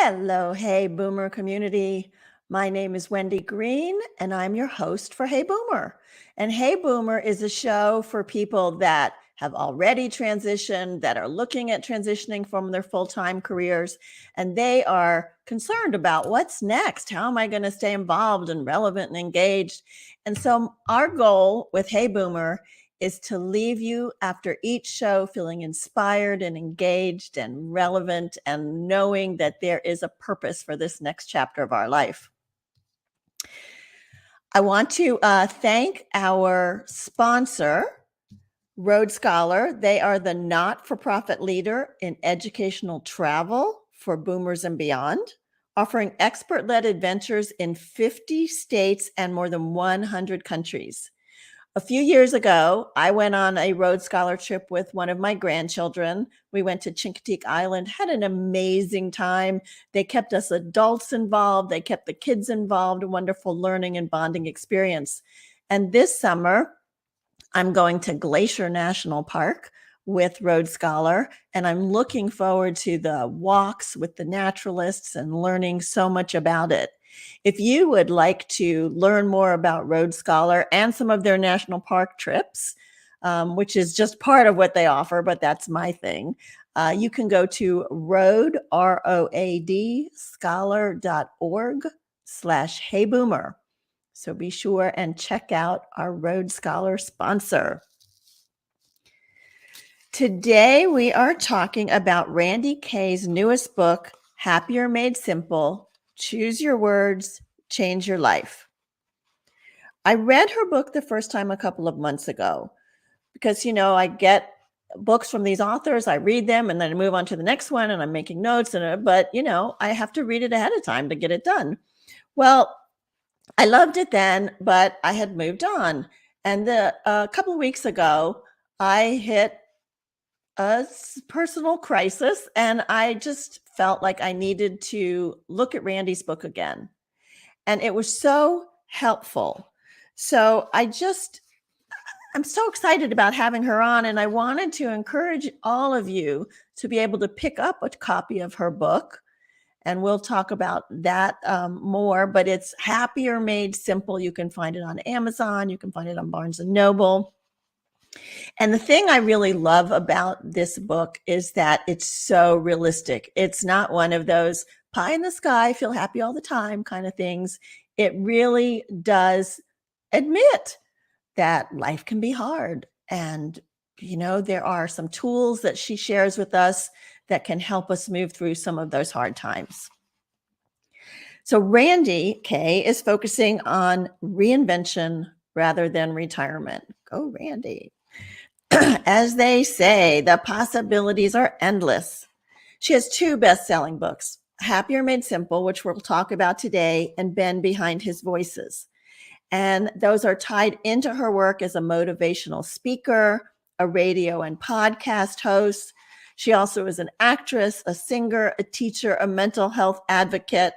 Hello, Hey Boomer community. My name is Wendy Green, and I'm your host for Hey Boomer. And Hey Boomer is a show for people that have already transitioned, that are looking at transitioning from their full-time careers, and they are concerned about what's next. How am I going to stay involved and relevant and engaged? And so our goal with Hey Boomer is to leave you after each show feeling inspired and engaged and relevant and knowing that there is a purpose for this next chapter of our life. I want to thank our sponsor, Road Scholar. They are the not-for-profit leader in educational travel for boomers and beyond, offering expert-led adventures in 50 states and more than 100 countries. A few years ago, I went on a Road Scholar trip with one of my grandchildren. We went to Chincoteague Island, had an amazing time. They kept us adults involved. They kept the kids involved, a wonderful learning and bonding experience. And this summer, I'm going to Glacier National Park with Road Scholar, and I'm looking forward to the walks with the naturalists and learning so much about it. If you would like to learn more about Road Scholar and some of their national park trips, which is just part of what they offer, but that's my thing, you can go to road, R-O-A-D, scholar.org/heyboomer. So be sure and check out our Road Scholar sponsor. Today, we are talking about Randye Kaye's newest book, Happier Made Simple: Choose Your Words, Change Your Life. I read her book the first time a couple of months ago because, I get books from these authors, I read them, and then I move on to the next one, and I'm making notes, but I have to read it ahead of time to get it done. Well, I loved it then, but I had moved on. And a couple of weeks ago, I hit a personal crisis, and I just felt like I needed to look at Randye's book again. And it was so helpful. So I'm so excited about having her on, and I wanted to encourage all of you to be able to pick up a copy of her book. And we'll talk about that more, but it's Happier Made Simple. You can find it on Amazon. You can find it on Barnes & Noble. And the thing I really love about this book is that it's so realistic. It's not one of those pie in the sky, feel happy all the time kind of things. It really does admit that life can be hard. And, there are some tools that she shares with us that can help us move through some of those hard times. So Randye Kaye is focusing on reinvention rather than retirement. Go Randye. As they say, the possibilities are endless. She has two best-selling books, Happier Made Simple, which we'll talk about today, and Ben Behind His Voices. And those are tied into her work as a motivational speaker, a radio and podcast host. She also is an actress, a singer, a teacher, a mental health advocate,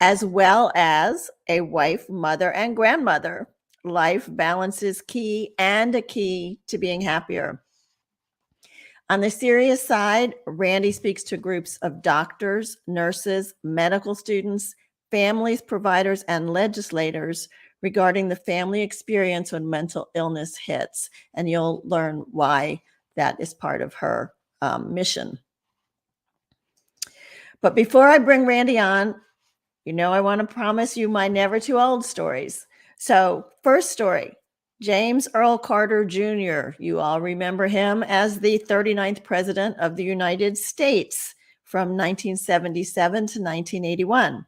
as well as a wife, mother, and grandmother. Life balance is key and a key to being happier. On the serious side, Randye speaks to groups of doctors, nurses, medical students, families, providers, and legislators regarding the family experience when mental illness hits. And you'll learn why that is part of her mission. But before I bring Randye on, I want to promise you my never too old stories. So first story, James Earl Carter Jr. You all remember him as the 39th president of the United States from 1977 to 1981.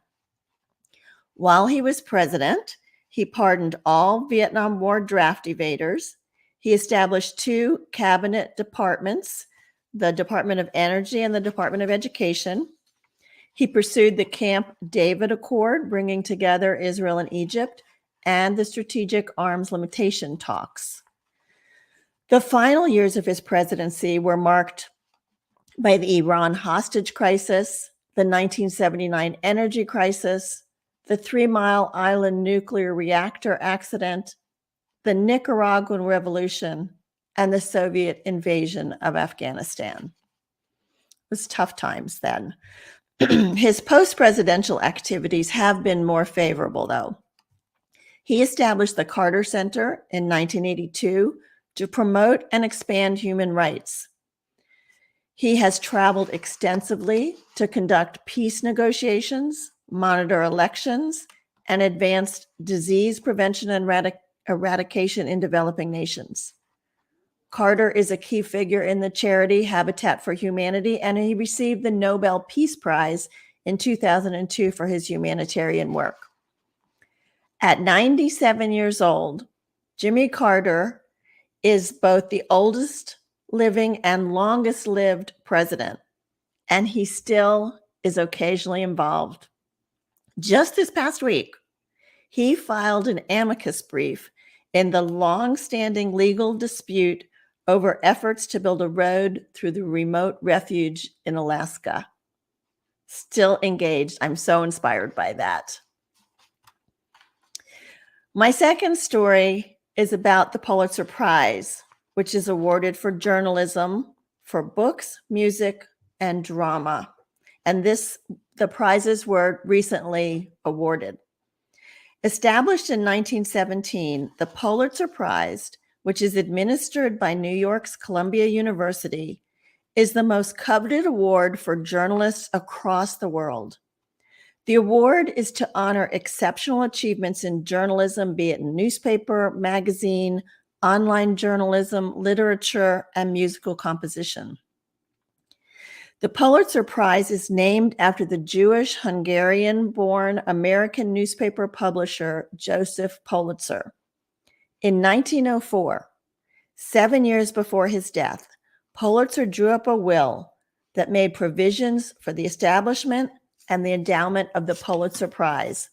While he was president, he pardoned all Vietnam War draft evaders. He established two cabinet departments, the Department of Energy and the Department of Education. He pursued the Camp David Accord, bringing together Israel and Egypt, and the strategic arms limitation talks. The final years of his presidency were marked by the Iran hostage crisis, the 1979 energy crisis, the 3 Mile Island nuclear reactor accident, the Nicaraguan Revolution, and the Soviet invasion of Afghanistan. It was tough times then. His post-presidential activities have been more favorable, though. He established the Carter Center in 1982 to promote and expand human rights. He has traveled extensively to conduct peace negotiations, monitor elections, and advance disease prevention and eradication in developing nations. Carter is a key figure in the charity Habitat for Humanity, and he received the Nobel Peace Prize in 2002 for his humanitarian work. At 97 years old, Jimmy Carter is both the oldest living and longest lived president, and he still is occasionally involved. Just this past week, he filed an amicus brief in the long-standing legal dispute over efforts to build a road through the remote refuge in Alaska. Still engaged. I'm so inspired by that. My second story is about the Pulitzer Prize, which is awarded for journalism for books, music, and drama. And the prizes were recently awarded. Established in 1917, the Pulitzer Prize, which is administered by New York's Columbia University, is the most coveted award for journalists across the world. The award is to honor exceptional achievements in journalism, be it in newspaper, magazine, online journalism, literature, and musical composition. The Pulitzer Prize is named after the Jewish Hungarian-born American newspaper publisher Joseph Pulitzer. In 1904, 7 years before his death, Pulitzer drew up a will that made provisions for the establishment and the endowment of the Pulitzer Prize.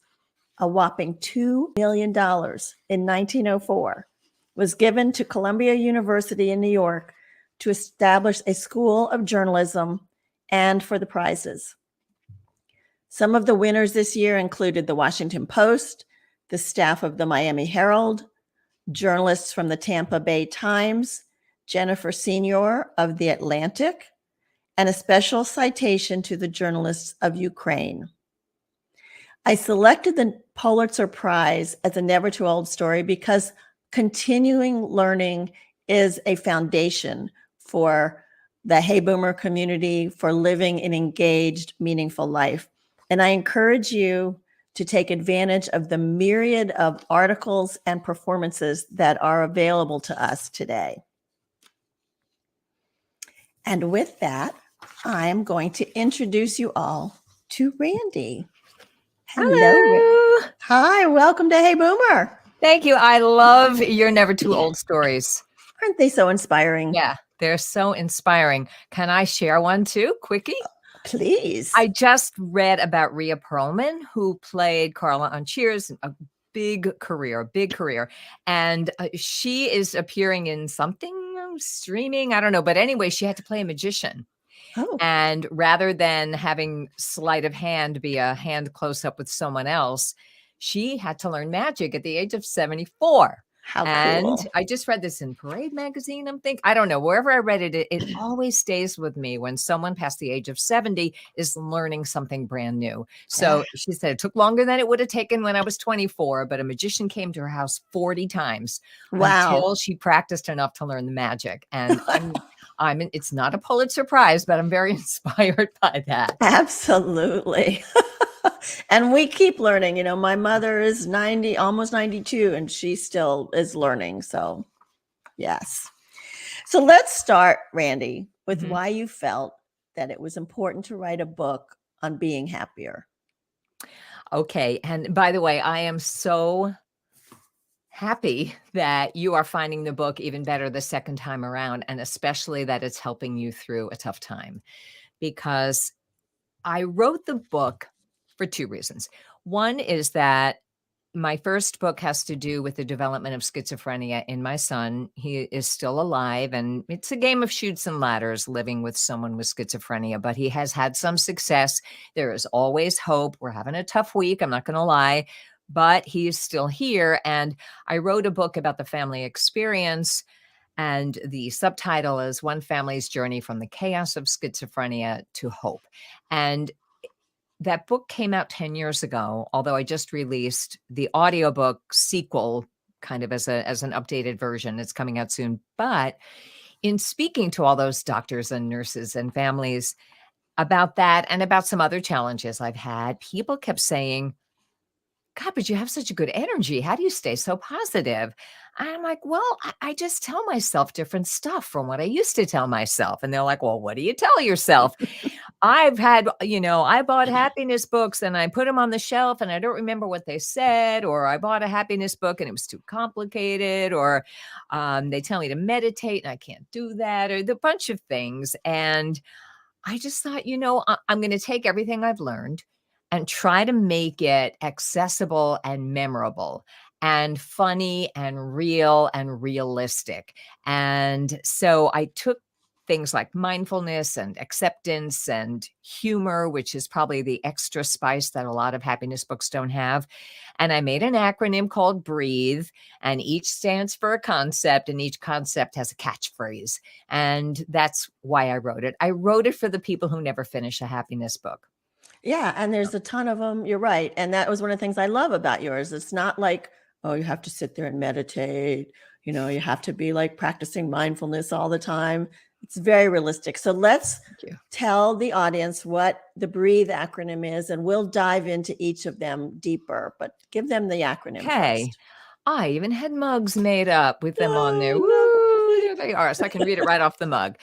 A whopping $2 million in 1904 was given to Columbia University in New York to establish a school of journalism and for the prizes. Some of the winners this year included the Washington Post, the staff of the Miami Herald, journalists from the Tampa Bay Times, Jennifer Senior of The Atlantic, and a special citation to the journalists of Ukraine. I selected the Pulitzer Prize as a never too old story because continuing learning is a foundation for the Hey Boomer community, for living an engaged, meaningful life. And I encourage you to take advantage of the myriad of articles and performances that are available to us today. And with that, I'm going to introduce you all to Randye. Hello. Hi, welcome to Hey Boomer. Thank you. I love your never too old stories. Aren't they so inspiring? Yeah, they're so inspiring. Can I share one too, quickie? Please. I just read about Rhea Perlman, who played Carla on Cheers, a big career. And she is appearing in something streaming. I don't know. But anyway, she had to play a magician. Oh. And rather than having sleight of hand be a hand close up with someone else, she had to learn magic at the age of 74. How and cool. I just read this in Parade magazine. I don't know, wherever I read it, it always stays with me when someone past the age of 70 is learning something brand new. So she said it took longer than it would have taken when I was 24, but a magician came to her house 40 times until she practiced enough to learn the magic. And it's not a Pulitzer Prize, but I'm very inspired by that. Absolutely. And we keep learning. You know, my mother is 90, almost 92, and she still is learning. So, yes. So let's start, Randye, with why you felt that it was important to write a book on being happier. Okay. And by the way, I am so happy that you are finding the book even better the second time around, and especially that it's helping you through a tough time, because I wrote the book for two reasons. One is that my first book has to do with the development of schizophrenia in my son. He is still alive, and it's a game of chutes and ladders living with someone with schizophrenia, but he has had some success. There is always hope. We're having a tough week, I'm not going to lie, but he is still here. And I wrote a book about the family experience, and the subtitle is One Family's Journey from the Chaos of Schizophrenia to Hope. And that book came out 10 years ago, although I just released the audiobook sequel kind of as an updated version. It's coming out soon. But in speaking to all those doctors and nurses and families about that and about some other challenges I've had, people kept saying, God, but you have such a good energy. How do you stay so positive? I'm like, well, I just tell myself different stuff from what I used to tell myself. And they're like, well, what do you tell yourself? I've had, I bought happiness books and I put them on the shelf and I don't remember what they said, or I bought a happiness book and it was too complicated, or they tell me to meditate and I can't do that, or the bunch of things. And I just thought, I'm going to take everything I've learned and try to make it accessible and memorable and funny and real and realistic. And so I took things like mindfulness and acceptance and humor, which is probably the extra spice that a lot of happiness books don't have. And I made an acronym called BREATHE, and each stands for a concept, and each concept has a catchphrase. And that's why I wrote it. I wrote it for the people who never finish a happiness book. Yeah, and there's a ton of them. You're right. And that was one of the things I love about yours. It's not like, oh, you have to sit there and meditate. You have to be like practicing mindfulness all the time. It's very realistic. So let's tell the audience what the BREATHE acronym is, and we'll dive into each of them deeper, but give them the acronym first. I even had mugs made up with them on there. Woo, there they are. So I can read it right off the mug.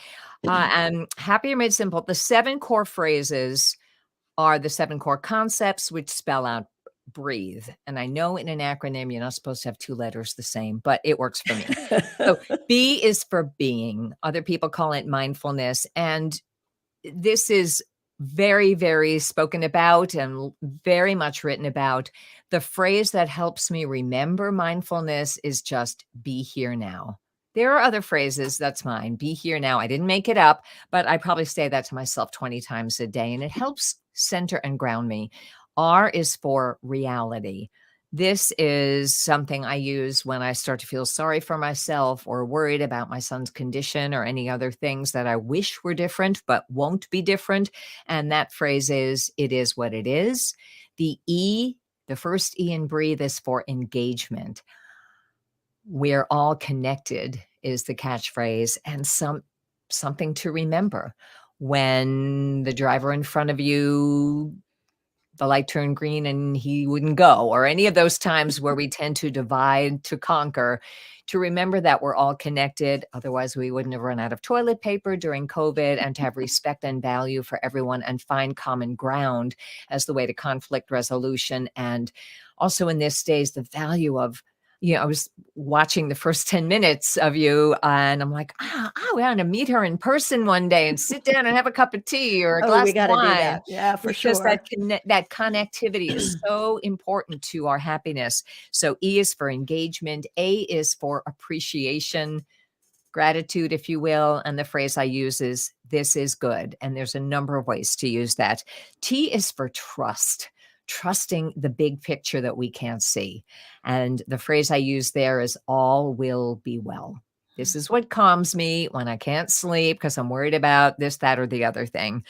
And Happier Made Simple. The 7 core phrases are the 7 core concepts, which spell out breathe. And I know in an acronym, you're not supposed to have 2 letters the same, but it works for me. So B is for being. Other people call it mindfulness. And this is very, very spoken about and very much written about. The phrase that helps me remember mindfulness is just be here now. There are other phrases, that's mine. Be here now. I didn't make it up, but I probably say that to myself 20 times a day, and it helps center and ground me. R is for reality. This is something I use when I start to feel sorry for myself or worried about my son's condition or any other things that I wish were different but won't be different. And that phrase is, it is what it is. The E, the first E in breathe, is for engagement. We're all connected is the catchphrase, and something to remember. When the driver in front of you, the light turned green and he wouldn't go, or any of those times where we tend to divide to conquer, to remember that we're all connected. Otherwise, we wouldn't have run out of toilet paper during COVID, and to have respect and value for everyone and find common ground as the way to conflict resolution. And also in this days, the value of, I was watching the first 10 minutes of you and I'm like, I want to meet her in person one day and sit down and have a cup of tea or a glass we gotta of wine. do that. Yeah, for because sure. That connectivity is so important to our happiness. So E is for engagement. A is for appreciation, gratitude, if you will. And the phrase I use is, this is good. And there's a number of ways to use that. T is for trust. Trusting the big picture that we can't see. And the phrase I use there is, all will be well. This is what calms me when I can't sleep because I'm worried about this, that, or the other thing.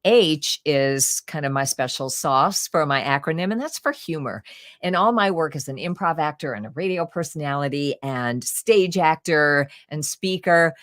H is kind of my special sauce for my acronym, and that's for humor. In all my work as an improv actor and a radio personality and stage actor and speaker,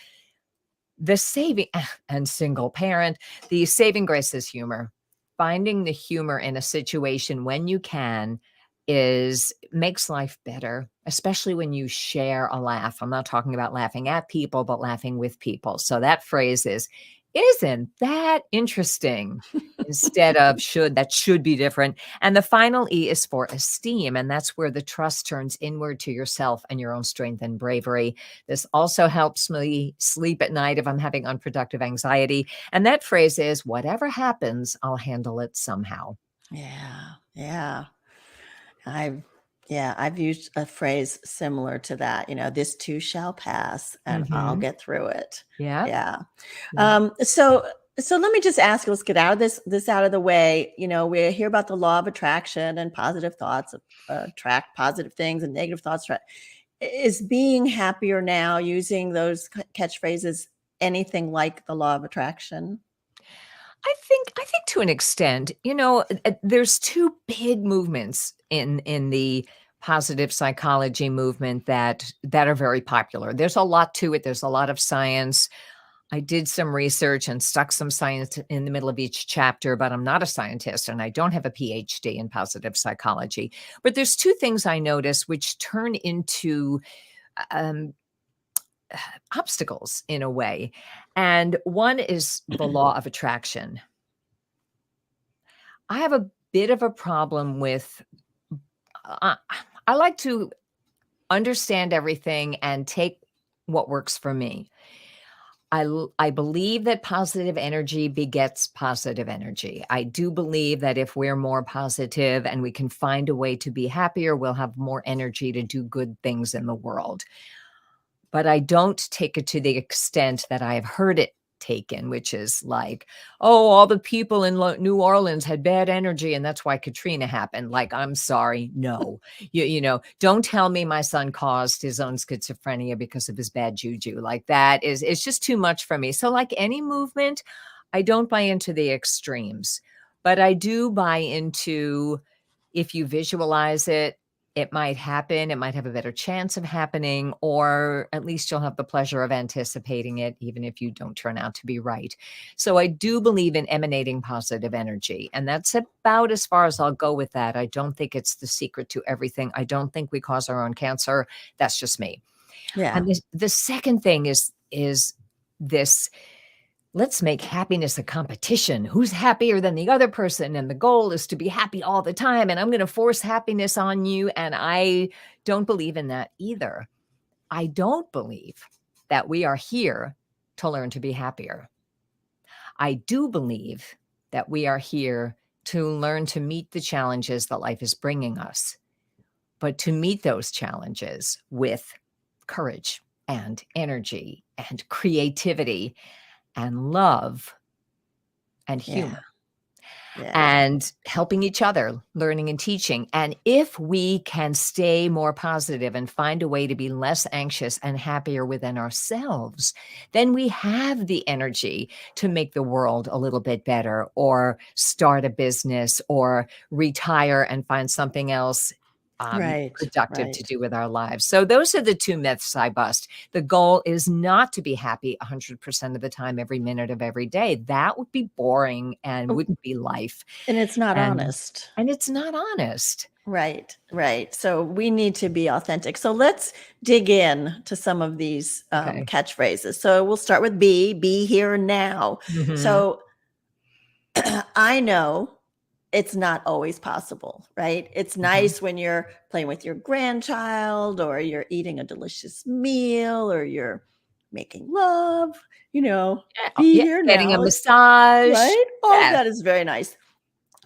and single parent, the saving grace is humor. Finding the humor in a situation when you can makes life better, especially when you share a laugh. I'm not talking about laughing at people, but laughing with people. So that phrase is, isn't that interesting? Instead of that should be different. And the final E is for esteem. And that's where the trust turns inward to yourself and your own strength and bravery. This also helps me sleep at night if I'm having unproductive anxiety. And that phrase is, whatever happens, I'll handle it somehow. Yeah. Yeah. I've used a phrase similar to that, this too shall pass and I'll get through it. Yeah. So let me just ask, let's get out of this out of the way. We hear about the law of attraction and positive thoughts attract positive things and negative thoughts. Is being happier now, using those catchphrases, anything like the law of attraction? I think to an extent, there's two big movements in the positive psychology movement that are very popular. There's a lot to it. There's a lot of science. I did some research and stuck some science in the middle of each chapter, but I'm not a scientist and I don't have a PhD in positive psychology. But there's two things I notice which turn into um, obstacles in a way. And one is the law of attraction. I have a bit of a problem with, I like to understand everything and take what works for me. I believe that positive energy begets positive energy. I do believe that if we're more positive and we can find a way to be happier, we'll have more energy to do good things in the world. But I don't take it to the extent that I've heard it taken, which is like, oh, all the people in New Orleans had bad energy and that's why Katrina happened. Like, I'm sorry. No, don't tell me my son caused his own schizophrenia because of his bad juju. Like it's just too much for me. So like any movement, I don't buy into the extremes, but I do buy into, if you visualize it, it might happen. It might have a better chance of happening, or at least you'll have the pleasure of anticipating it, even if you don't turn out to be right. So I do believe in emanating positive energy. And that's about as far as I'll go with that. I don't think it's the secret to everything. I don't think we cause our own cancer. That's just me. Yeah. And the second thing is this: let's make happiness a competition. Who's happier than the other person? And the goal is to be happy all the time. And I'm going to force happiness on you. And I don't believe in that either. I don't believe that we are here to learn to be happier. I do believe that we are here to learn to meet the challenges that life is bringing us, but to meet those challenges with courage and energy and creativity and love and humor and helping each other, learning and teaching. And if we can stay more positive and find a way to be less anxious and happier within ourselves, then we have the energy to make the world a little bit better, or start a business, or retire and find something else productive to do with our lives. So those are the two myths I bust. The goal is not to be happy 100% of the time, every minute of every day. That would be boring and wouldn't be life. And it's not honest. And it's not honest. Right. So we need to be authentic. So let's dig in to some of these catchphrases. So we'll start with be here now. Mm-hmm. So I know it's not always possible, right? It's nice when you're playing with your grandchild, or you're eating a delicious meal, or you're making love, be here now. Getting a massage. Right? All of that is very nice.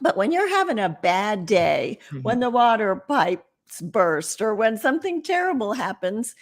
But when you're having a bad day, when the water pipes burst, or when something terrible happens,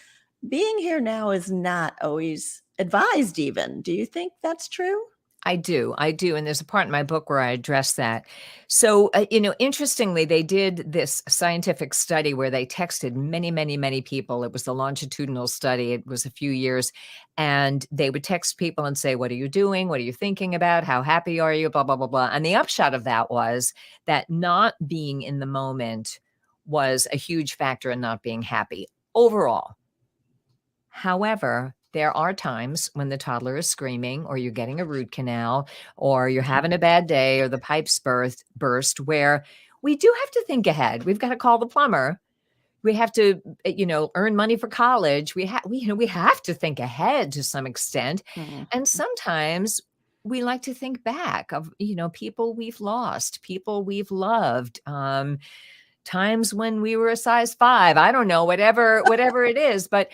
being here now is not always advised even. Do you think that's true? I do. And there's a part in my book where I address that. So, interestingly, they did this scientific study where they texted many, many, many people. It was a longitudinal study. It was a few years. And they would text people and say, what are you doing? What are you thinking about? How happy are you? Blah, blah, blah, blah. And the upshot of that was that not being in the moment was a huge factor in not being happy overall. However, there are times when the toddler is screaming, or you're getting a root canal, or you're having a bad day, or the pipes burst, where we do have to think ahead. We've got to call the plumber. We have to, earn money for college. We have to think ahead to some extent. Mm-hmm. And sometimes we like to think back of, people we've lost, people we've loved, times when we were a size 5. I don't know, whatever it is. But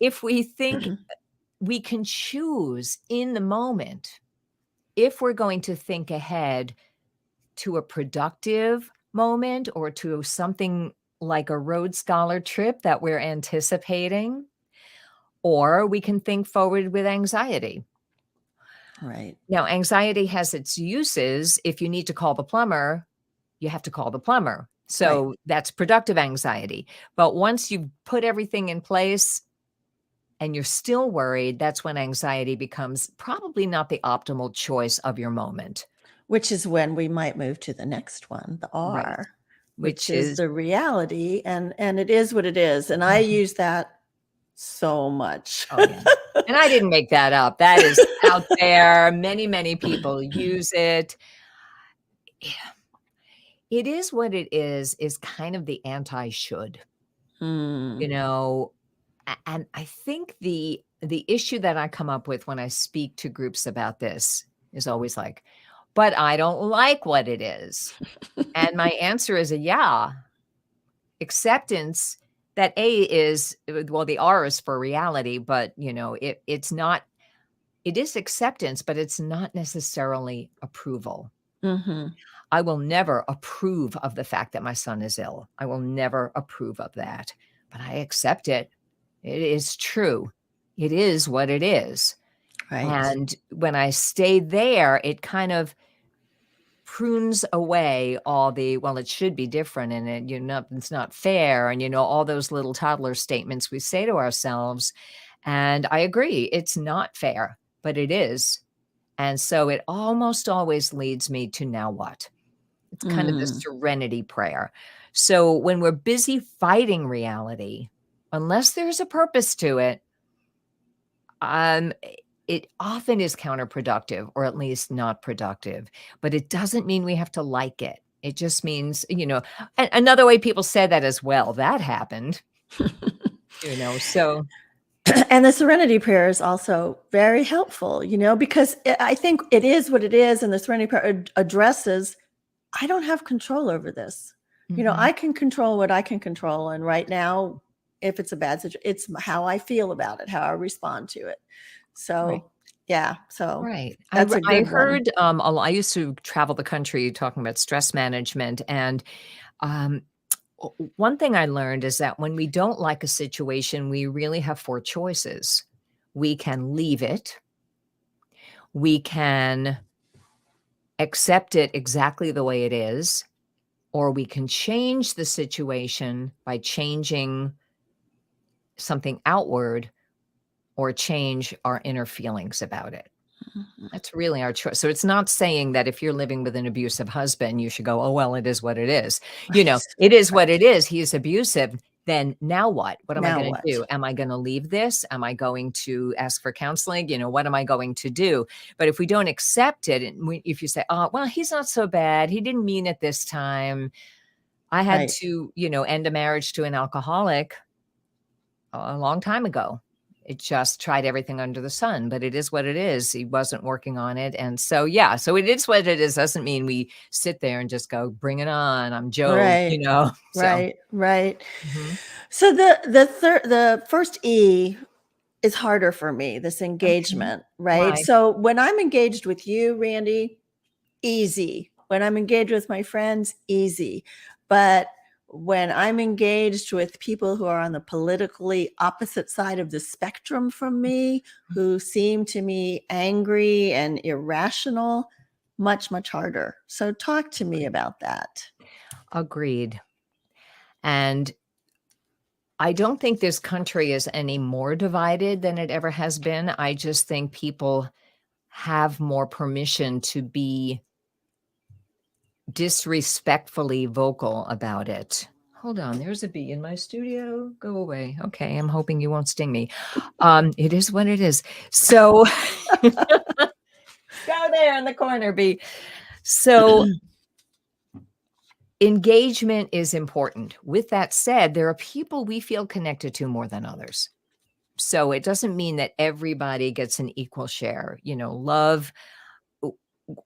if we think we can choose in the moment, if we're going to think ahead to a productive moment, or to something like a Rhodes Scholar trip that we're anticipating, or we can think forward with anxiety. Right. Now, anxiety has its uses. If you need to call the plumber, you have to call the plumber. So that's productive anxiety. But once you've put everything in place, and you're still worried, that's when anxiety becomes probably not the optimal choice of your moment. Which is when we might move to the next one, the R, Right. which is the reality. And it is what it is. And I use that so much. Oh, yeah. And I didn't make that up. That is out there. Many, many people use it. Yeah. It is what it is kind of the anti-should, you know, and I think the issue that I come up with when I speak to groups about this is always like, but I don't like what it is. And my answer is yeah. Acceptance, that A is, well, the R is for reality, but you know, it is acceptance, but it's not necessarily approval. I will never approve of the fact that my son is ill. I will never approve of that, but I accept it. It is true. It is what it is. Right. And when I stay there, it kind of prunes away all the, well, it should be different, and it, you know, it's not fair, and you know, all those little toddler statements we say to ourselves. And I agree, it's not fair, but it is. And so it almost always leads me to now what? It's kind of the serenity prayer. So when we're busy fighting reality, unless there's a purpose to it, it often is counterproductive, or at least not productive. But it doesn't mean we have to like it. It just means, you know, another way people say that as well, that happened, you know, so. And the serenity prayer is also very helpful, you know, because I think it is what it is. And the serenity prayer addresses, I don't have control over this. You know, I can control what I can control. And right now, if it's a bad situation, it's how I feel about it, how I respond to it. So, yeah. So that's a good I heard, I used to travel the country talking about stress management. And one thing I learned is that when we don't like a situation, we really have 4 choices. We can leave it. We can accept it exactly the way it is, or we can change the situation by changing something outward, or change our inner feelings about it. That's really our choice. So it's not saying that if you're living with an abusive husband, you should go, oh, well, it is what it is. You know, it is what it is. He is abusive. Then now what? What am I going to do? Am I going to leave this? Am I going to ask for counseling? You know, what am I going to do? But if we don't accept it, and if you say, oh, well, he's not so bad, he didn't mean it this time. I had to, you know, end a marriage to an alcoholic a long time ago. It just tried everything under the sun, but it is what it is. He wasn't working on it. And so, yeah, so it is what it is. Doesn't mean we sit there and just go, bring it on. I'm Joe, you know? Right. So the first E is harder for me, this engagement, right? So when I'm engaged with you, Randye, easy. When I'm engaged with my friends, easy. But when I'm engaged with people who are on the politically opposite side of the spectrum from me, who seem to me angry and irrational, much, much harder. So talk to me about that. Agreed. And I don't think this country is any more divided than it ever has been. I just think people have more permission to be disrespectfully vocal about it. Hold on, there's a bee in my studio. Go away. Okay, I'm hoping you won't sting me. It is what it is. So go there in the corner, bee. So engagement is important. With that said, there are people we feel connected to more than others. So it doesn't mean that everybody gets an equal share. You know, love,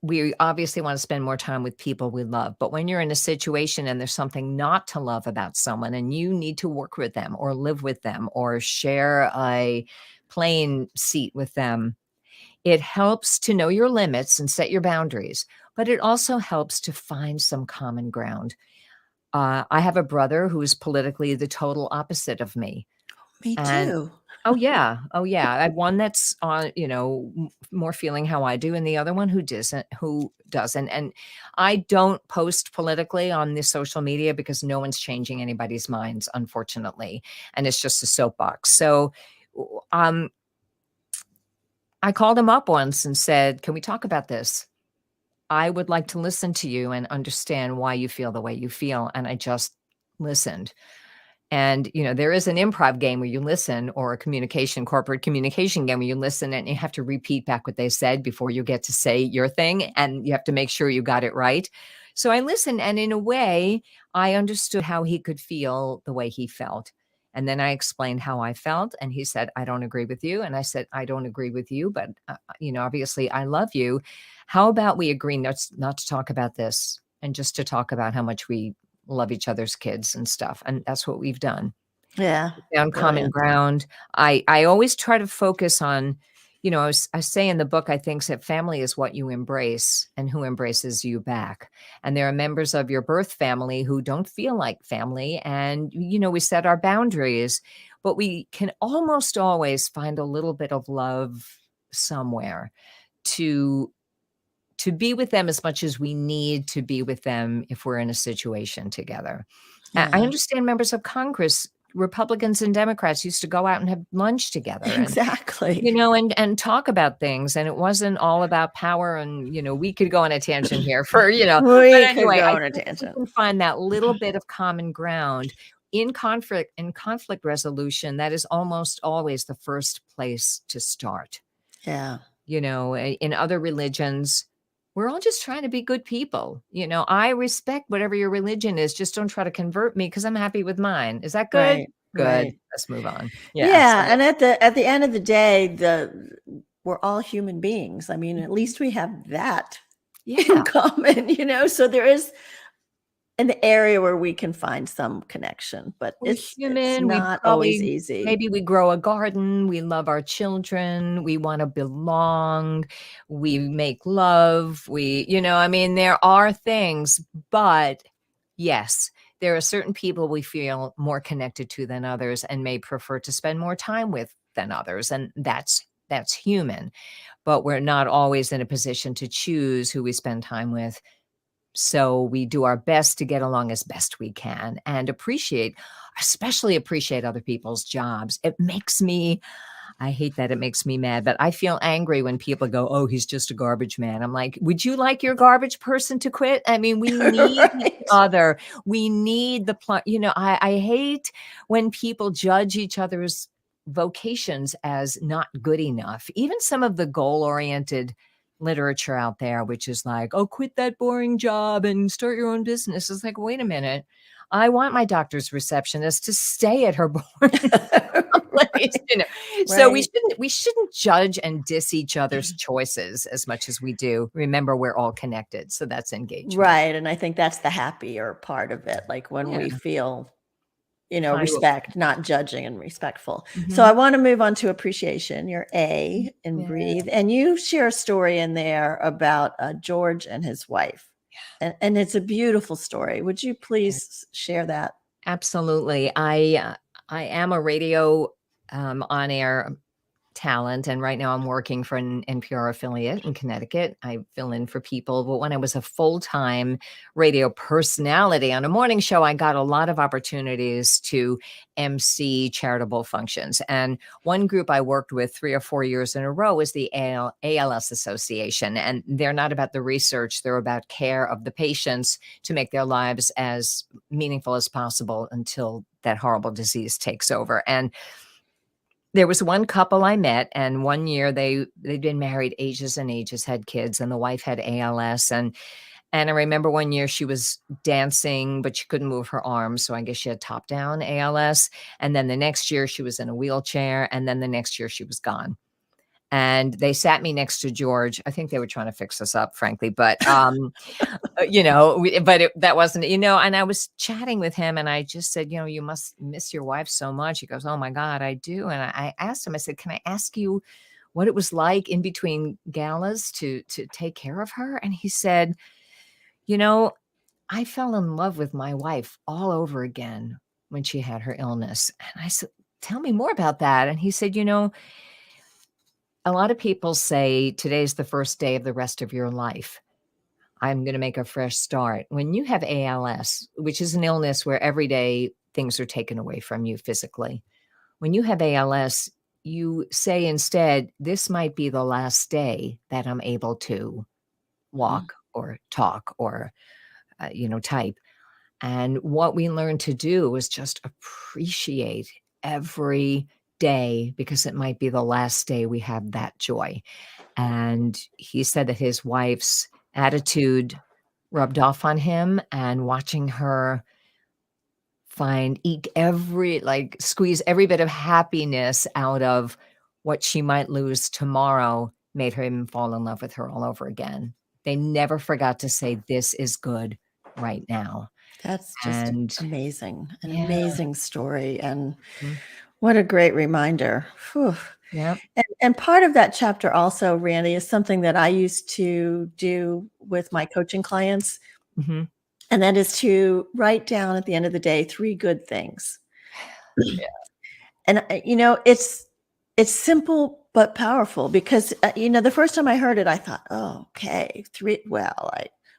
we obviously want to spend more time with people we love, but when you're in a situation and there's something not to love about someone and you need to work with them or live with them or share a plane seat with them, it helps to know your limits and set your boundaries, but it also helps to find some common ground. I have a brother who is politically the total opposite of me. Me too. Oh yeah. I have one that's you know, more feeling how I do, and the other one who doesn't. And I don't post politically on this social media because no one's changing anybody's minds, unfortunately. And it's just a soapbox. So um, I called him up once and said, "Can we talk about this? I would like to listen to you and understand why you feel the way you feel." And I just listened. And, there is an improv game where you listen, or a corporate communication game where you listen and you have to repeat back what they said before you get to say your thing. And you have to make sure you got it right. So I listened, and in a way, I understood how he could feel the way he felt. And then I explained how I felt. And he said, "I don't agree with you." And I said, "I don't agree with you, but, obviously I love you. How about we agree not to talk about this, and just to talk about how much we love each other's kids and stuff." And that's what we've done. Yeah. We found common Brilliant. ground. I always try to focus on, I say in the book, I think that family is what you embrace and who embraces you back. And there are members of your birth family who don't feel like family. And, we set our boundaries, but we can almost always find a little bit of love somewhere to be with them as much as we need to be with them if we're in a situation together. I Yeah. understand members of Congress, Republicans and Democrats, used to go out and have lunch together and, Exactly. and talk about things. And it wasn't all about power. And, we could go on a tangent here but We could anyway, go I on a think if we tangent. can find that little bit of common ground in conflict resolution, that is almost always the first place to start. Yeah. In other religions, we're all just trying to be good people. I respect whatever your religion is. Just don't try to convert me, because I'm happy with mine. Is that good? Right. Good. Right. Let's move on. Yeah. Yeah. And at the end of the day, we're all human beings. I mean, at least we have that in common. So there is an area where we can find some connection, but We're it's human. not always easy. Maybe we grow a garden. We love our children. We want to belong. We make love. There are things, but yes, there are certain people we feel more connected to than others and may prefer to spend more time with than others. And that's human, but we're not always in a position to choose who we spend time with. So we do our best to get along as best we can and especially appreciate other people's jobs. I hate that it makes me mad, but I feel angry when people go, "Oh, he's just a garbage man." I'm like, would you like your garbage person to quit? I mean, we need each other. We need I hate when people judge each other's vocations as not good enough. Even some of the goal-oriented literature out there, which is like, "Oh, quit that boring job and start your own business." It's like, wait a minute. I want my doctor's receptionist to stay at her boring place, So Right. we shouldn't judge and diss each other's choices as much as we do. Remember, we're all connected. So that's engagement. Right. And I think that's the happier part of it. Like when we feel, respect, not judging, and respectful. So I want to move on to appreciation, your A in breathe. And you share a story in there about George and his wife. And it's a beautiful story. Would you please share that? Absolutely. I am a radio on-air talent, and right now I'm working for an NPR affiliate in Connecticut. I fill in for people, but when I was a full-time radio personality on a morning show, I got a lot of opportunities to MC charitable functions. And one group I worked with 3 or 4 years in a row is the ALS Association, and they're not about the research, they're about care of the patients to make their lives as meaningful as possible until that horrible disease takes over. And there was one couple I met, and one year they'd been married ages and ages, had kids, and the wife had ALS. And I remember one year she was dancing, but she couldn't move her arms. So I guess she had top down ALS. And then the next year she was in a wheelchair. And then the next year she was gone. And they sat me next to George. I think they were trying to fix us up, frankly, but, that wasn't, and I was chatting with him and I just said, "You must miss your wife so much." He goes, "Oh my God, I do." And I asked him, I said, "Can I ask you what it was like in between galas to take care of her?" And he said, "I fell in love with my wife all over again when she had her illness." And I said, "Tell me more about that." And he said, "A lot of people say today's the first day of the rest of your life. I'm going to make a fresh start." When you have ALS, which is an illness where every day things are taken away from you physically, when you have ALS, you say instead, this might be the last day that I'm able to walk or talk or, type. And what we learn to do is just appreciate every day because it might be the last day we have that joy. And he said that his wife's attitude rubbed off on him, and watching her squeeze every bit of happiness out of what she might lose tomorrow made him fall in love with her all over again. They never forgot to say, this is good right now. That's just And amazing. An yeah. amazing story. And Mm. what a great reminder. Whew. Yep. And part of that chapter also, Randy, is something that I used to do with my coaching clients. Mhm. And that is to write down at the end of the day 3 good things. Yeah. And, it's simple but powerful because, the first time I heard it, I thought, oh, okay, 3, well,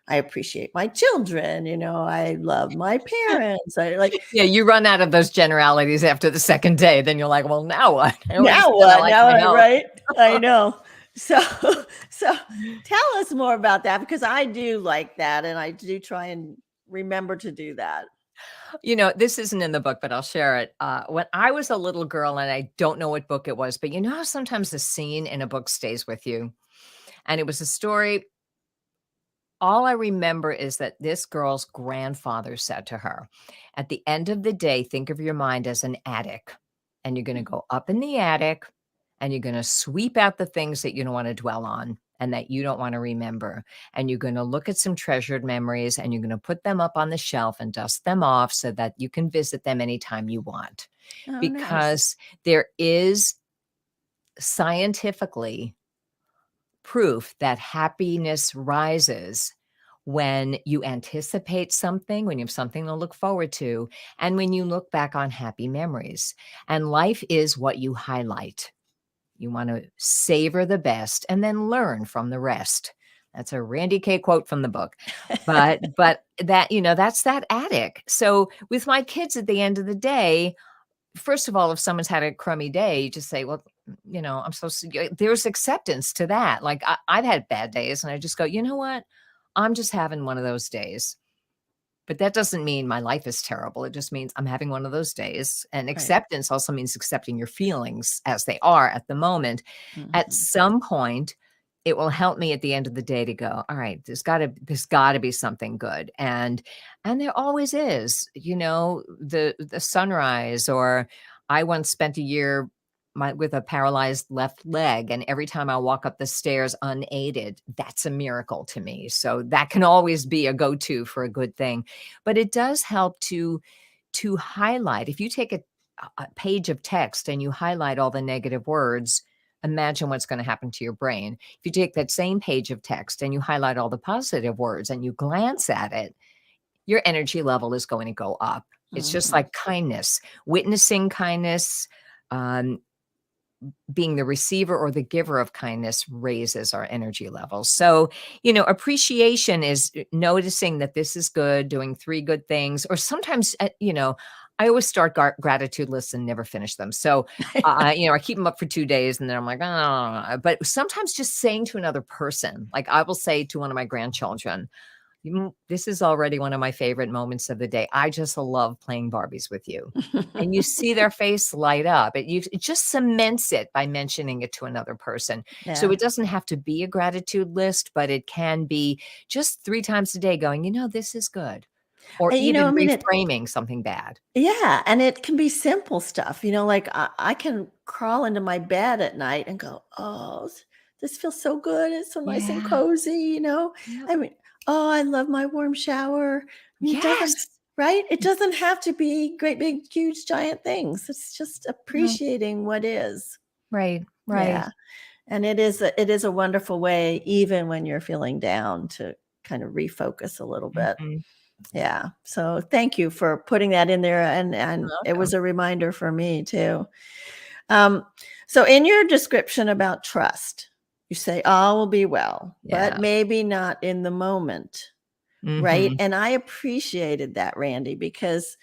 I appreciate my children, I love my parents. I like, Yeah, you run out of those generalities after the second day, then you're like, "Well, now what? I already now said I what? like Now my what? health." Right? I know. So, so tell us more about that because I do like that. And I do try and remember to do that. This isn't in the book, but I'll share it. When I was a little girl, and I don't know what book it was, but you know how sometimes a scene in a book stays with you? And it was a story. All I remember is that this girl's grandfather said to her, at the end of the day, think of your mind as an attic, and you're going to go up in the attic and you're going to sweep out the things that you don't want to dwell on and that you don't want to remember. And you're going to look at some treasured memories and you're going to put them up on the shelf and dust them off so that you can visit them anytime you want. Oh, nice. Because there is scientifically proof that happiness rises when you anticipate something, when you have something to look forward to, and when you look back on happy memories. And life is what you highlight. You want to savor the best and then learn from the rest. That's a Randye Kaye quote from the book. But that, that's that attic. So with my kids at the end of the day, first of all, if someone's had a crummy day, you just say, well, I'm there's acceptance to that. Like I've had bad days and I just go, you know what? I'm just having one of those days. But that doesn't mean my life is terrible. It just means I'm having one of those days. And acceptance also means accepting your feelings as they are at the moment. At some point, it will help me at the end of the day to go, all right, there's gotta be something good. And there always is, the sunrise. Or I once spent a year with a paralyzed left leg, and every time I walk up the stairs unaided, that's a miracle to me. So that can always be a go-to for a good thing. But it does help to highlight. If you take a page of text and you highlight all the negative words, imagine what's going to happen to your brain. If you take that same page of text and you highlight all the positive words and you glance at it, your energy level is going to go up. It's just like kindness, witnessing kindness, being the receiver or the giver of kindness raises our energy levels. So, appreciation is noticing that this is good, doing 3 good things, or sometimes, I always start gratitude lists and never finish them. So, I keep them up for 2 days and then I'm like, oh, but sometimes just saying to another person, like I will say to one of my grandchildren, this is already one of my favorite moments of the day. I just love playing Barbies with you. And you see their face light up. It just cements it by mentioning it to another person. So it doesn't have to be a gratitude list, but it can be just 3 times a day going, this is good. Or even reframing something bad. Yeah. And it can be simple stuff, like I can crawl into my bed at night and go, oh, this feels so good. It's so nice and Yeah. cozy, Yep. I mean, oh, I love my warm shower. It doesn't, Yes. right? It doesn't have to be great, big, huge, giant things. It's just appreciating what is. Right. Yeah. And it is a wonderful way, even when you're feeling down, to kind of refocus a little bit. Mhm. Yeah. So thank you for putting that in there. And it was Welcome. a reminder for me too. So in your description about trust, you say all will be well, but Yeah. maybe not in the moment. Right. Mhm. And I appreciated that, Randye, because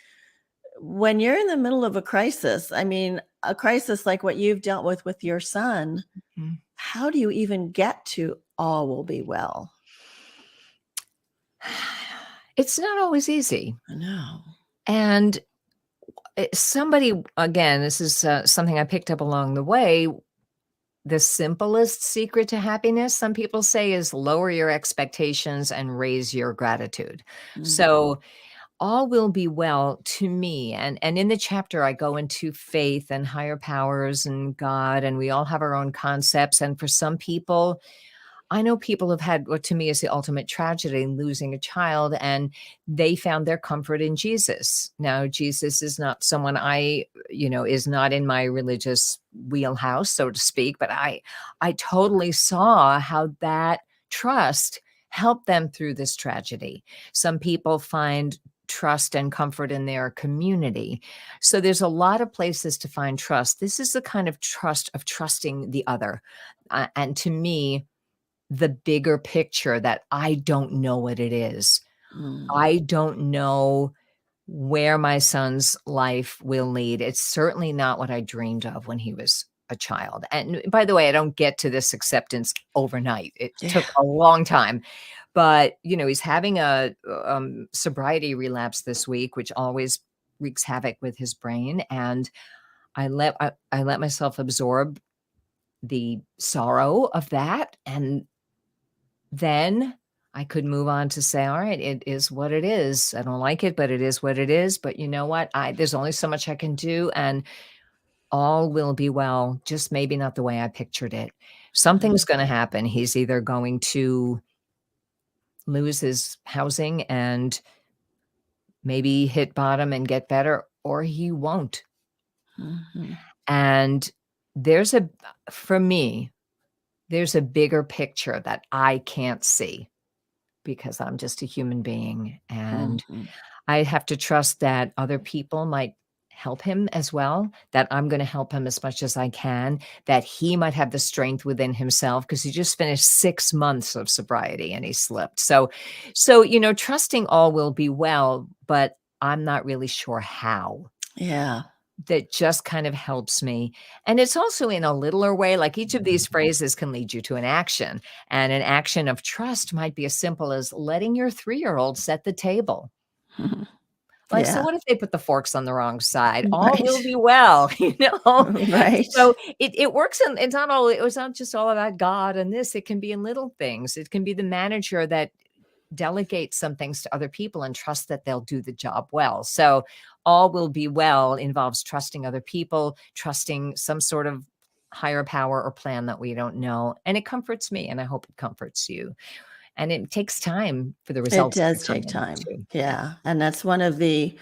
when you're in the middle of a crisis, I mean, a crisis like what you've dealt with your son, how do you even get to all will be well? It's not always easy. I know. And somebody, again, this is something I picked up along the way. The simplest secret to happiness, some people say, is lower your expectations and raise your gratitude. So all will be well to me. And in the chapter, I go into faith and higher powers and God, and we all have our own concepts. And for some people, I know people have had what to me is the ultimate tragedy, losing a child, and they found their comfort in Jesus. Now, Jesus is not someone is not in my religious wheelhouse, so to speak, but I totally saw how that trust helped them through this tragedy. Some people find trust and comfort in their community. So there's a lot of places to find trust. This is the kind of trust of trusting the other. And to me, the bigger picture that I don't know what it is. I don't know where my son's life will lead. It's certainly not what I dreamed of when he was a child. And by the way, I don't get to this acceptance overnight. It took a long time. But, he's having a sobriety relapse this week, which always wreaks havoc with his brain. And I let myself absorb the sorrow of that. And then I could move on to say, all right, it is what it is. I don't like it, but it is what it is. But you know what? There's only so much I can do, and all will be well, just maybe not the way I pictured it. Something's going to happen. He's either going to lose his housing and maybe hit bottom and get better, or he won't. And for me, there's a bigger picture that I can't see because I'm just a human being. And I have to trust that other people might help him as well, that I'm going to help him as much as I can, that he might have the strength within himself because he just finished 6 months of sobriety and he slipped. So, trusting all will be well, but I'm not really sure how. Yeah. That just kind of helps me. And it's also in a littler way, like each of these phrases can lead you to an action. And an action of trust might be as simple as letting your 3-year-old set the table. Like, so what if they put the forks on the wrong side? All will be well, Right. So it works, and it's not just all about God and this. It can be in little things. It can be the manager that delegate some things to other people and trust that they'll do the job well. So all will be well involves trusting other people, trusting some sort of higher power or plan that we don't know. And it comforts me, and I hope it comforts you. And it takes time for the results. It does take time. Yeah. And that's one of the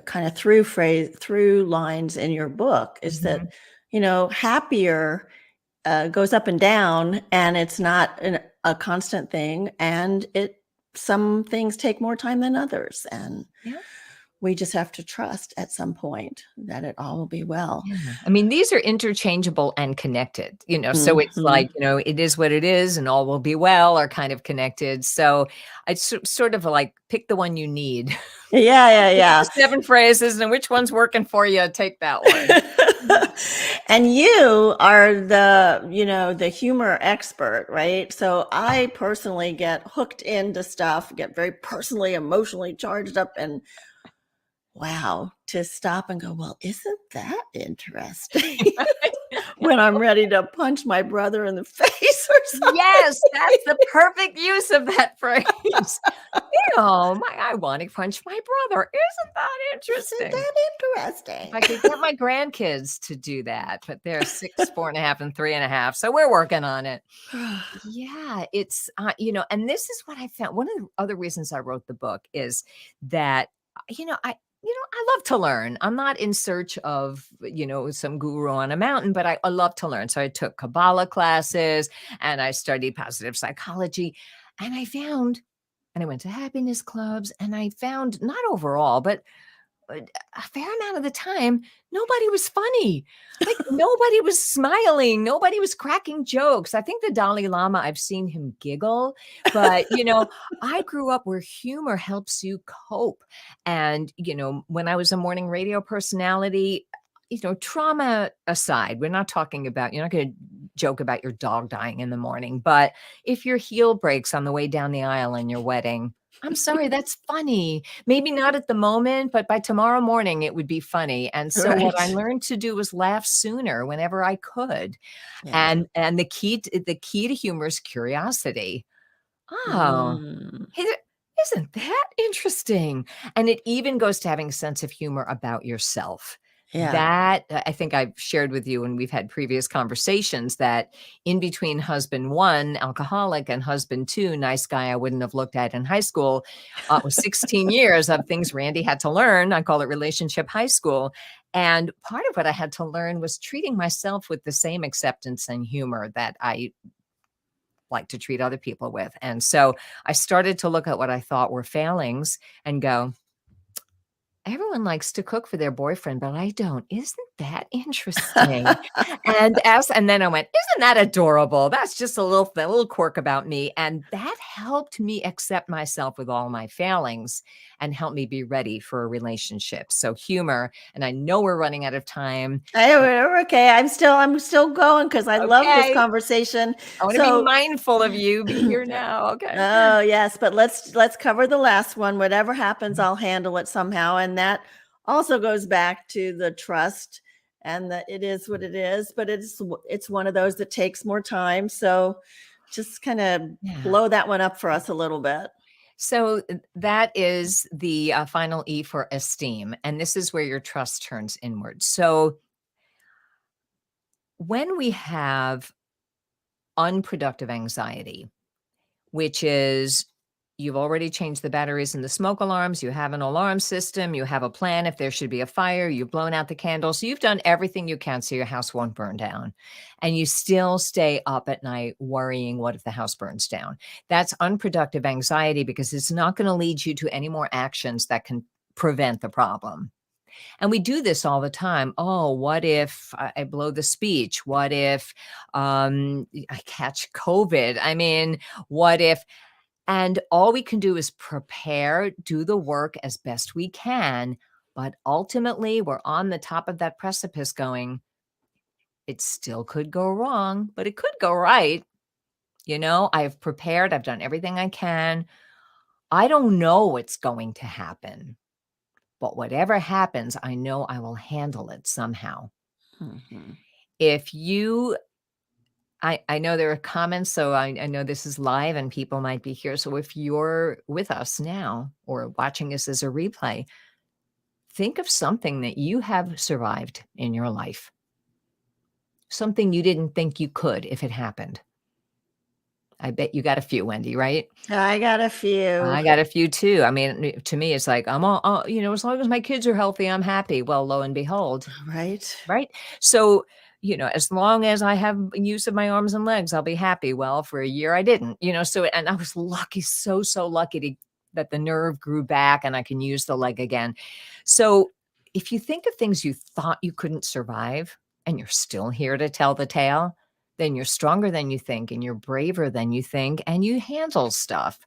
kind of through lines in your book is that, happier goes up and down, and it's not a constant thing. And some things take more time than others. And we just have to trust at some point that it all will be well. Yeah. I mean, these are interchangeable and connected, so it's like, it is what it is and all will be well are kind of connected. So it's sort of like pick the one you need. Yeah. 7 phrases, and which one's working for you? Take that one. And you are the humor expert, right? So I personally get hooked into stuff, get very personally, emotionally charged up, and wow, to stop and go, well, isn't that interesting? When I'm ready to punch my brother in the face or something. Yes, that's the perfect use of that phrase. I want to punch my brother. Isn't that interesting? If I could get my grandkids to do that, but they're 6, 4.5, and 3.5. So we're working on it. Yeah, it's, and this is what I found. One of the other reasons I wrote the book is that, I love to learn. I'm not in search of, some guru on a mountain, but I love to learn. So I took Kabbalah classes and I studied positive psychology, and I went to happiness clubs, and I found, not overall, but a fair amount of the time, nobody was funny. Like nobody was smiling. Nobody was cracking jokes. I think the Dalai Lama, I've seen him giggle, but I grew up where humor helps you cope. And, when I was a morning radio personality, trauma aside, we're not talking about, you're not going to joke about your dog dying in the morning, but if your heel breaks on the way down the aisle in your wedding, I'm sorry, that's funny. Maybe not at the moment, but by tomorrow morning it would be funny. And so what I Right. learned to do was laugh sooner whenever I could. Yeah. And the key to humor is curiosity. Oh, Mm. isn't that interesting? And it even goes to having a sense of humor about yourself. Yeah. That I think I've shared with you when we've had previous conversations, that in between husband one, alcoholic, and husband two, nice guy I wouldn't have looked at in high school, was 16 years of things Randye had to learn. I call it relationship high school. And part of what I had to learn was treating myself with the same acceptance and humor that I like to treat other people with. And so I started to look at what I thought were failings and go, everyone likes to cook for their boyfriend, but I don't. Isn't that interesting? And then I went, isn't that adorable? That's just a little quirk about me. And that helped me accept myself with all my failings and help me be ready for a relationship. So humor, and I know we're running out of time. We're okay. I'm still going because I love this Okay. conversation. I want to be So, mindful of you. Be here now. Okay. oh yes, but let's cover the last one. Whatever happens, I'll handle it somehow, and that also goes back to the trust and that it is what it is. But it's one of those that takes more time. So, just kind of Yeah. blow that one up for us a little bit. So that is the final E for esteem. And this is where your trust turns inward. So when we have unproductive anxiety, which is you've already changed the batteries in the smoke alarms, you have an alarm system, you have a plan if there should be a fire, you've blown out the candles, you've done everything you can so your house won't burn down. And you still stay up at night worrying, what if the house burns down? That's unproductive anxiety because it's not going to lead you to any more actions that can prevent the problem. And we do this all the time. Oh, what if I blow the speech? What if I catch COVID? I mean, what if? And all we can do is prepare, do the work as best we can. But ultimately, we're on the top of that precipice going, it still could go wrong, but it could go right. I've prepared, I've done everything I can. I don't know what's going to happen. But whatever happens, I know I will handle it somehow. Mhm. If you, I know there are comments, so I know this is live and people might be here. So if you're with us now or watching us as a replay, think of something that you have survived in your life. Something you didn't think you could if it happened. I bet you got a few, Wendy, right? I got a few. I got a few too. I mean, to me, it's like, I'm all, as long as my kids are healthy, I'm happy. Well, lo and behold, Right. right? So, as long as I have use of my arms and legs, I'll be happy. Well, for a year I didn't, and I was lucky, so lucky that the nerve grew back and I can use the leg again. So if you think of things you thought you couldn't survive and you're still here to tell the tale, then you're stronger than you think and you're braver than you think and you handle stuff.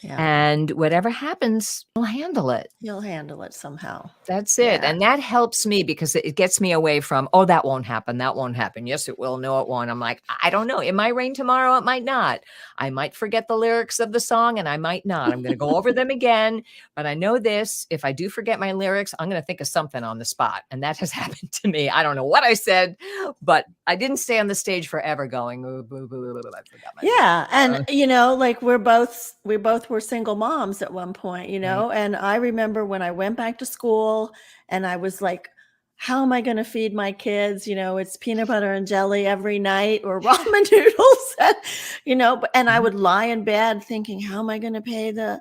Yeah. And whatever happens, you'll handle it. You'll handle it somehow. That's it. Yeah. And that helps me because it gets me away from, oh, that won't happen. That won't happen. Yes, it will. No, it won't. I'm like, I don't know. It might rain tomorrow. It might not. I might forget the lyrics of the song and I might not. I'm going to go over them again. But I know this, if I do forget my lyrics, I'm going to think of something on the spot. And that has happened to me. I don't know what I said, but I didn't stay on the stage forever going, "Ooh, boo, boo, boo, boo, I forgot my lyrics." Yeah. And like we both were single moms at one point, Right. and I remember when I went back to school and I was like, how am I going to feed my kids? It's peanut butter and jelly every night or ramen noodles, and I would lie in bed thinking, how am I going to pay the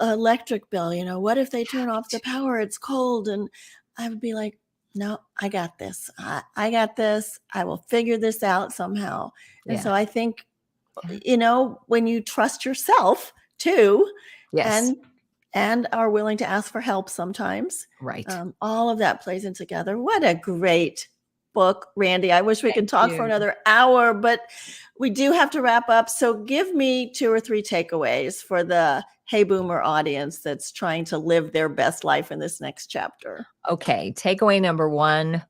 electric bill? What if they turn off the power? It's cold. And I would be like, no, I got this. I got this. I will figure this out somehow. And Yeah. so I think, Yeah. when you trust yourself too, Yes. and are willing to ask for help sometimes, Right. all of that plays in together. What a great book, Randye. I wish we could Thank talk for you. another hour, but we do have to wrap up. So give me 2 or 3 takeaways for the Hey Boomer audience that's trying to live their best life in this next chapter. Okay. Takeaway number one,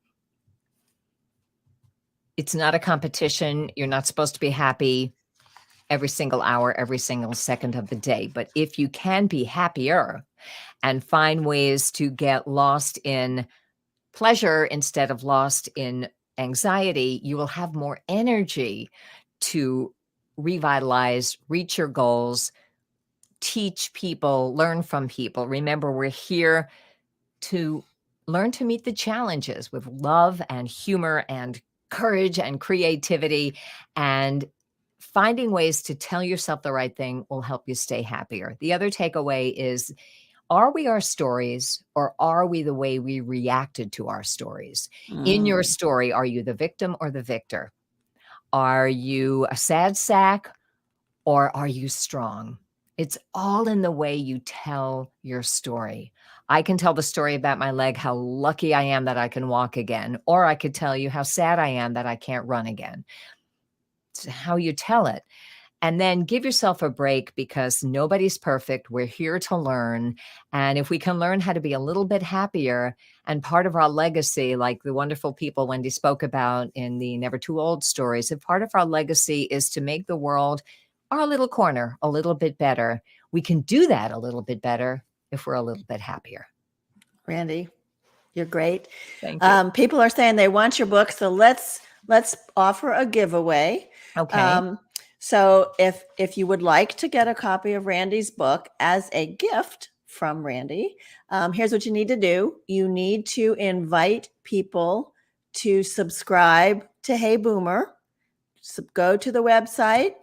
It's not a competition. You're not supposed to be happy every single hour, every single second of the day. But if you can be happier and find ways to get lost in pleasure instead of lost in anxiety, you will have more energy to revitalize, reach your goals, teach people, learn from people. Remember, we're here to learn to meet the challenges with love and humor and courage and creativity, and finding ways to tell yourself the right thing will help you stay happier. The other takeaway is, are we our stories, or are we the way we reacted to our stories? In your Mm. story, are you the victim or the victor? Are you a sad sack, or are you strong? It's all in the way you tell your story. I can tell the story about my leg, how lucky I am that I can walk again, or I could tell you how sad I am that I can't run again. It's how you tell it. And then give yourself a break, because nobody's perfect. We're here to learn. And if we can learn how to be a little bit happier, and part of our legacy, like the wonderful people Wendy spoke about in the Never Too Old stories, if part of our legacy is to make the world, our little corner, a little bit better, we can do that a little bit better if we're a little bit happier. Randye, you're great. Thank you. People are saying they want your book, so let's offer a giveaway. Okay. So if you would like to get a copy of Randye's book as a gift from Randye, here's what you need to do. You need to invite people to subscribe to Hey Boomer. So go to the website.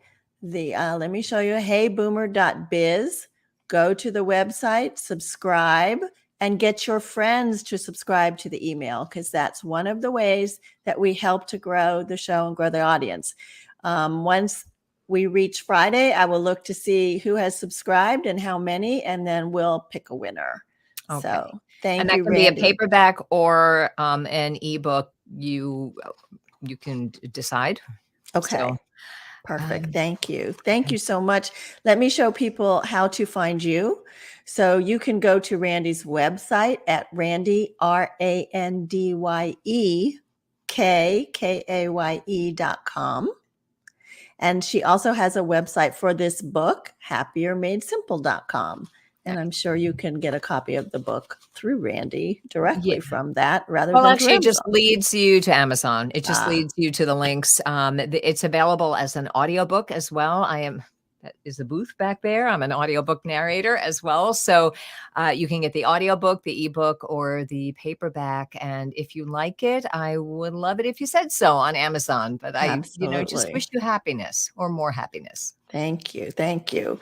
Let me show you, heyboomer.biz. Go to the website, subscribe, and get your friends to subscribe to the email, because that's one of the ways that we help to grow the show and grow the audience. Once we reach Friday, I will look to see who has subscribed and how many, and then we'll pick a winner. Okay. So thank And that you, can be a Randye. paperback or an ebook. You can decide. Okay. So, Perfect. Thank you. Thank you so much. Let me show people how to find you. So you can go to Randye's website at Randye, RandyeKaye.com. And she also has a website for this book, happiermadesimple.com. And I'm sure you can get a copy of the book through Randye directly from that, rather well, than actually, it through just Amazon. leads you to Amazon. It just leads you to the links. It's available as an audiobook as well. That is the booth back there. I'm an audiobook narrator as well. So you can get the audiobook, the ebook, or the paperback. And if you like it, I would love it if you said so on Amazon. But I just Absolutely. wish you happiness, or more happiness. Thank you. Thank you.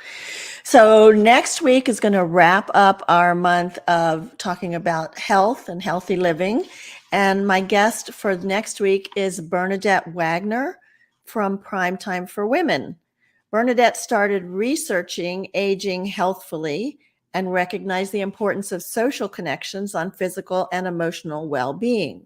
So next week is going to wrap up our month of talking about health and healthy living. And my guest for next week is Bernadette Wagner from Primetime for Women. Bernadette started researching aging healthfully and recognized the importance of social connections on physical and emotional well-being,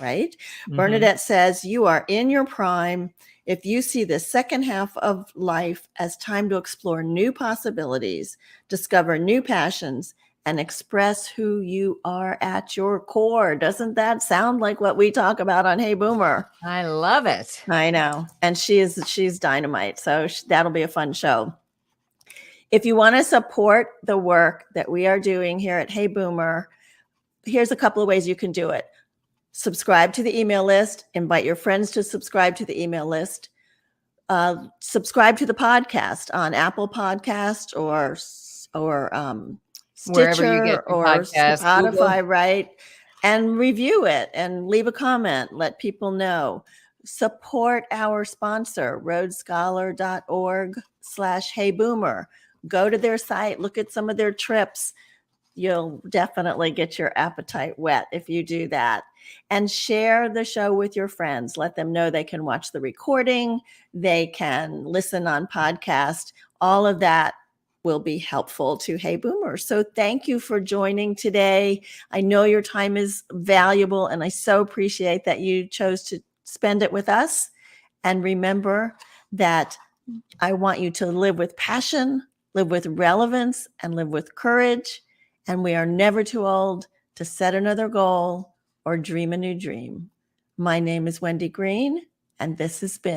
right? Mhm. Bernadette says, you are in your prime if you see the second half of life as time to explore new possibilities, discover new passions, and express who you are at your core. Doesn't that sound like what we talk about on Hey Boomer? I love it. I know. And she's dynamite. So that'll be a fun show. If you want to support the work that we are doing here at Hey Boomer, here's a couple of ways you can do it. Subscribe to the email list, invite your friends to subscribe to the email list, subscribe to the podcast on Apple Podcast or Wherever you get Stitcher your or podcast, Spotify, Google. right? And review it and leave a comment. Let people know. Support our sponsor, roadscholar.org/heyboomer. Go to their site, look at some of their trips. You'll definitely get your appetite whet if you do that. And share the show with your friends. Let them know they can watch the recording. They can listen on podcast. All of that will be helpful to Hey Boomer. So thank you for joining today. I know your time is valuable, and I so appreciate that you chose to spend it with us. And remember that I want you to live with passion, live with relevance, and live with courage. And we are never too old to set another goal or dream a new dream. My name is Wendy Green, and this has been